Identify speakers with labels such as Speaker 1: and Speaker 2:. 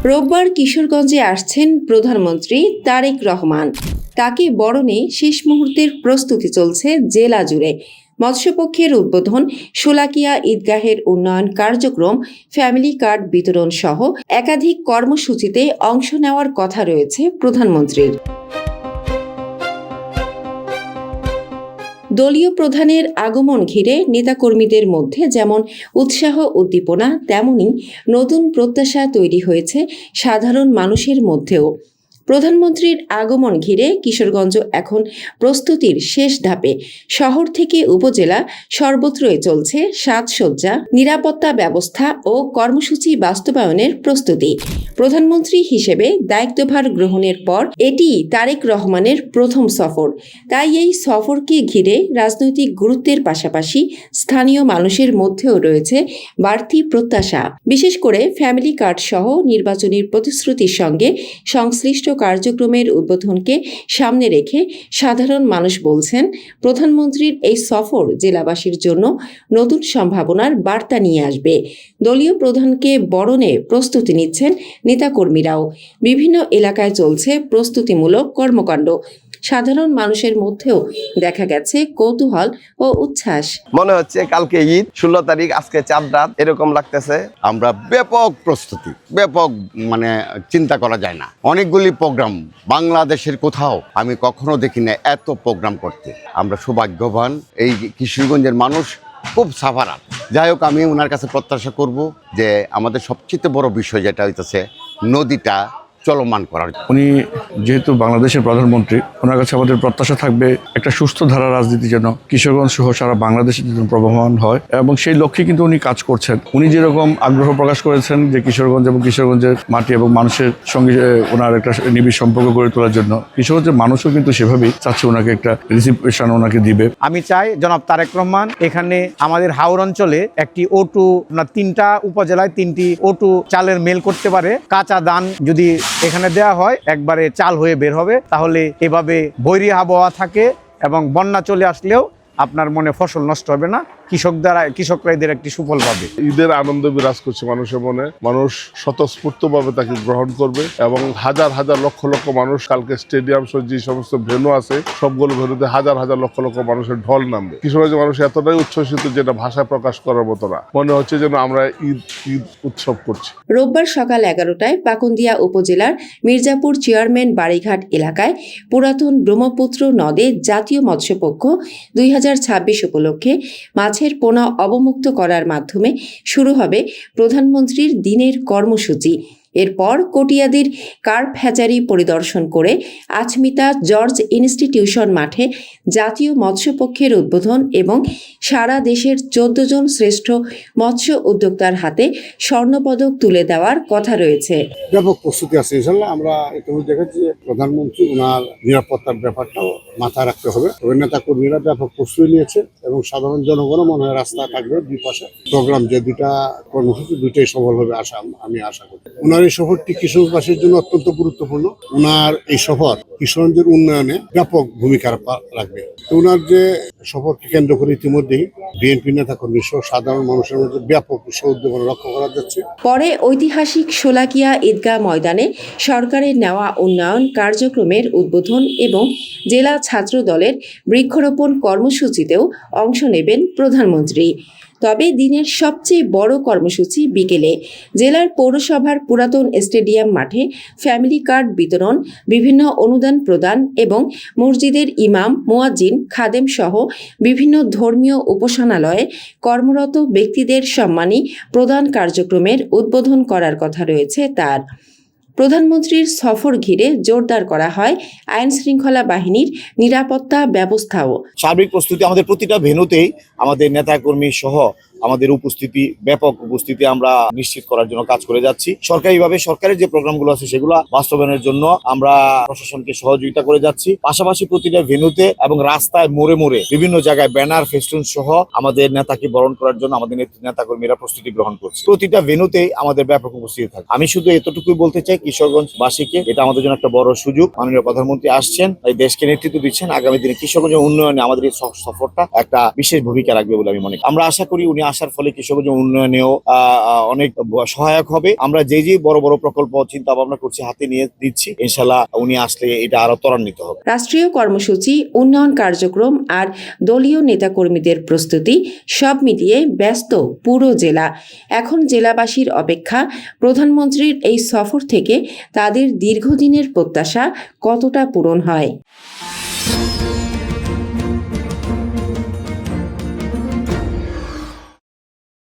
Speaker 1: রোববার কিশোরগঞ্জে আসছেন প্রধানমন্ত্রী তারেক রহমান। তাকে বরণে শেষ মুহূর্তের প্রস্তুতি চলছে জেলা জুড়ে। মৎস্যপক্ষের উদ্বোধন, শোলাকিয়া ঈদগাহের উন্নয়ন কার্যক্রম, ফ্যামিলি কার্ড বিতরণ সহ একাধিক কর্মসূচিতে অংশ নেওয়ার কথা রয়েছে প্রধানমন্ত্রীর। দলীয় প্রধানের আগমন ঘিরে নেতাকর্মীদের মধ্যে যেমন উৎসাহ উদ্দীপনা, তেমনি নতুন প্রত্যাশা তৈরি হয়েছে সাধারণ মানুষের মধ্যেও। প্রধানমন্ত্রীর আগমন ঘিরে কিশোরগঞ্জ এখন প্রস্তুতির শেষ ধাপে। শহর থেকে উপজেলা সর্বত্রই চলছে সাজসজ্জা, নিরাপত্তা ব্যবস্থা ও কর্মসূচি বাস্তবায়নের প্রস্তুতি। প্রধানমন্ত্রী হিসেবে দায়িত্বভার গ্রহণের পর এটি তারেক রহমানের প্রথম সফর। তাই এই সফরকে ঘিরে রাজনৈতিক গুরুত্বের পাশাপাশি স্থানীয় মানুষের মধ্যেও রয়েছে বাড়তি প্রত্যাশা। বিশেষ করে ফ্যামিলি কার্ড সহ নির্বাচনী প্রতিশ্রুতির সঙ্গে সংশ্লিষ্ট কার্যক্রমের উদ্বোধনকে সামনে রেখে সাধারণ মানুষ বলছেন, প্রধানমন্ত্রীর এই সফর জেলাবাসীর জন্য নতুন সম্ভাবনার বার্তা নিয়ে আসবে। দলীয় প্রধানকে বরণে প্রস্তুতি নিচ্ছেন নেতাকর্মীরাও। বিভিন্ন এলাকায় চলছে প্রস্তুতিমূলক কর্মকাণ্ড। সাধারণ মানুষের মধ্যেও দেখা গেছে কৌতূহল ও উচ্ছ্বাস।
Speaker 2: মনে হচ্ছে কালকে ঈদ, 16 তারিখ, আজকে চাঁদ রাত, এরকম লাগতেছে।
Speaker 3: আমরা ব্যাপক প্রস্তুতি, ব্যাপক চিন্তা করা যায় না। অনেকগুলি প্রোগ্রাম বাংলাদেশের কোথাও আমি কখনো দেখি না এত প্রোগ্রাম করতে। আমরা সৌভাগ্যবান, এই কিশোরগঞ্জের মানুষ খুব সাফারাত। যাই হোক, আমি ওনার কাছে প্রত্যাশা করব যে আমাদের সবচেয়ে বড় বিষয় যেটা হইতেছে নদীটা চলমান করার।
Speaker 4: উনি যেহেতু বাংলাদেশের প্রধানমন্ত্রী, ওনার কাছে আমাদের প্রত্যাশা থাকবে একটা সুস্থ ধারা রাজনীতি যেন কিশোরগঞ্জ সহ সারা বাংলাদেশে যেন প্রবহমান হয়, এবং সেই লক্ষ্যে কিন্তু উনি কাজ করছেন। উনি যেরকম আগ্রহ প্রকাশ করেছেন যে কিশোরগঞ্জ এবং কিশোরগঞ্জের মাটি এবং মানুষের সঙ্গে ওনার একটা নিবিড় সম্পর্ক গড়ে তোলার জন্য কিশোরগঞ্জের মানুষও কিন্তু সেভাবেই চাচ্ছে ওনাকে একটা রিসিপশন ওনাকে দিবে।
Speaker 5: আমি চাই জনাব তারেক রহমান এখানে আমাদের হাওর অঞ্চলে একটি O2, 3টা উপজেলায় 3টি O2 চালের মেল করতে পারে। কাঁচা ধান যদি এখানে দেয়া হয়, একবারে চাল হয়ে বের হবে। তাহলে এভাবে বৈরী আবহাওয়া থাকে এবং বন্যা চলে আসলেও আপনার মনে ফসল নষ্ট হবে না, কৃষকরা এদের একটি সুফল পাবে।
Speaker 6: ঈদের আনন্দ বিরাজ করছে মানুষের মনে। মানুষ স্বতঃস্ফূর্তভাবে তাকে গ্রহণ করবে এবং হাজার হাজার লক্ষ লক্ষ মানুষ কালকে স্টেডিয়াম সহ যে সমস্ত ভেন্যু আছে সবগুলো ভেন্যুতে হাজার হাজার লক্ষ লক্ষ মানুষের ঢল নামবে। কিশোরগঞ্জের মানুষ এতটাই উচ্ছ্বসিত যেটা ভাষায় প্রকাশ করার মতো না। মনে হচ্ছে যেন আমরা ঈদ উৎসব করছি।
Speaker 1: রোববার সকাল 11টায় পাকুন্দিয়া উপজেলার মির্জাপুর চেয়ারম্যান বাড়িঘাট এলাকায় পুরাতন ব্রহ্মপুত্র নদে জাতীয় মৎস্যপক্ষ 2026 উপলক্ষে মাছের পোনা অবমুক্ত করার মাধ্যমে শুরু হবে প্রধানমন্ত্রীর দিনের কর্মসূচি। এরপর কটিয়াদীর কার্প হ্যাচারি পরিদর্শন করে আচমিতা জর্জ ইনস্টিটিউশন মাঠে জাতীয় মৎস্যপক্ষের উদ্বোধন এবং সারা দেশের 14 জন শ্রেষ্ঠ মৎস্য উদ্যোক্তার হাতে স্বর্ণপদক তুলে দেওয়ার কথা রয়েছে।
Speaker 7: ব্যাপক প্রস্তুতি আছে ইনশাল্লাহ। আমরা ইতিমধ্যে দেখেছি প্রধানমন্ত্রী ওনার নিরাপত্তার ব্যাপারটাও মাথায় রাখতে হবে। নেতা কর্মীরা ব্যাপক প্রস্তুতি নিয়েছে এবং সাধারণ জনগণও মনে হয় রাস্তা থাকবে। দুই পাশে প্রোগ্রাম যে দুইটা কর্মসূচি, দুইটাই সফল হবে আমি আশা করি। ওনার এই সফরটি কিশোরবাসীর জন্য অত্যন্ত গুরুত্বপূর্ণ। ওনার এই সফর কিশোরগঞ্জের উন্নয়নে ব্যাপক ভূমিকা রাখবে। ওনার যে সফরকে কেন্দ্র করে ইতিমধ্যেই বিএনপি নেতা কর্মী সহ সাধারণ মানুষের মধ্যে ব্যাপক উদ্দীপনা লক্ষ্য করা যাচ্ছে।
Speaker 1: পরে ঐতিহাসিক শোলাকিয়া ঈদগাহ ময়দানে সরকারের নেওয়া উন্নয়ন কার্যক্রমের উদ্বোধন এবং জেলা ছাত্র দলের বৃক্ষরোপণ কর্মসূচিতেও অংশ নেবেন প্রধানমন্ত্রী। তবে দিনের সবচেয়ে বড় কর্মসূচি বিকেলে জেলার পৌরসভার পুরাতন স্টেডিয়াম মাঠে ফ্যামিলি কার্ড বিতরণ, বিভিন্ন অনুদান প্রদান এবং মসজিদের ইমাম, মুয়াজ্জিন, খাদেম সহ বিভিন্ন ধর্মীয় উপাসনালয়ে কর্মরত ব্যক্তিদের সম্মানী প্রদান কার্যক্রমের উদ্বোধন করার কথা রয়েছে তার। প্রধানমন্ত্রীর সফর ঘিরে জোরদার করা হয় আইন শৃঙ্খলা বাহিনীর নিরাপত্তা ব্যবস্থাও।
Speaker 8: সার্বিক প্রস্তুতি আমাদের প্রতিটা ভেন্যুতেই আমাদের নেতাকর্মী সহ আমাদের উপস্থিতি, ব্যাপক উপস্থিতি আমরা নিশ্চিত করার জন্য কাজ করে যাচ্ছি। সরকারিভাবে সরকারের যে প্রোগ্রামগুলো আছে সেগুলো বাস্তবায়নের জন্য আমরা প্রশাসনকে সহযোগিতা করে যাচ্ছি। পাশাপাশি প্রতিটা ভেন্যুতে এবং রাস্তায় মোড়ে মোড়ে বিভিন্ন জায়গায় ব্যানার, ফেস্টুন সহ আমাদের নেতাকে বরণ করার জন্য আমাদের নেতাকর্মীরা প্রস্তুতি গ্রহণ করছে। প্রতিটা ভেন্যুতেই আমাদের ব্যাপক উপস্থিতি থাকে। আমি শুধু এতটুকুই বলতে চাই কিশোরগঞ্জবাসীকে, এটা আমাদের জন্য একটা বড় সুযোগ। মাননীয় প্রধানমন্ত্রী আসছেন, এই দেশকে নেতৃত্ব দিচ্ছেন। আগামী দিনে কিশোরগঞ্জের উন্নয়নে আমাদের এই সফরটা একটা বিশেষ ভূমিকা রাখবে বলে আমি মনে করি। আমরা আশা করি উনি আসার ফলে কৃষকদের উন্নয়নেও অনেক সহায়ক হবে। আমরা যে বড় বড় প্রকল্প চিন্তা ভাবনা করছি, হাতে নিয়ে দিচ্ছি, ইনশাল্লাহ উনি আসলে এটা আরো ত্বরান্বিত হবে।
Speaker 1: রাষ্ট্রীয় কর্মসূচি, উন্নয়ন কার্যক্রম আর দলীয় নেতাকর্মীদের প্রস্তুতি সব মিলিয়ে ব্যস্ত পুরো জেলা। এখন জেলাবাসীর অপেক্ষা প্রধানমন্ত্রীর এই সফর থেকে তাদের দীর্ঘদিনের প্রত্যাশা কতটা পূরণ হয়।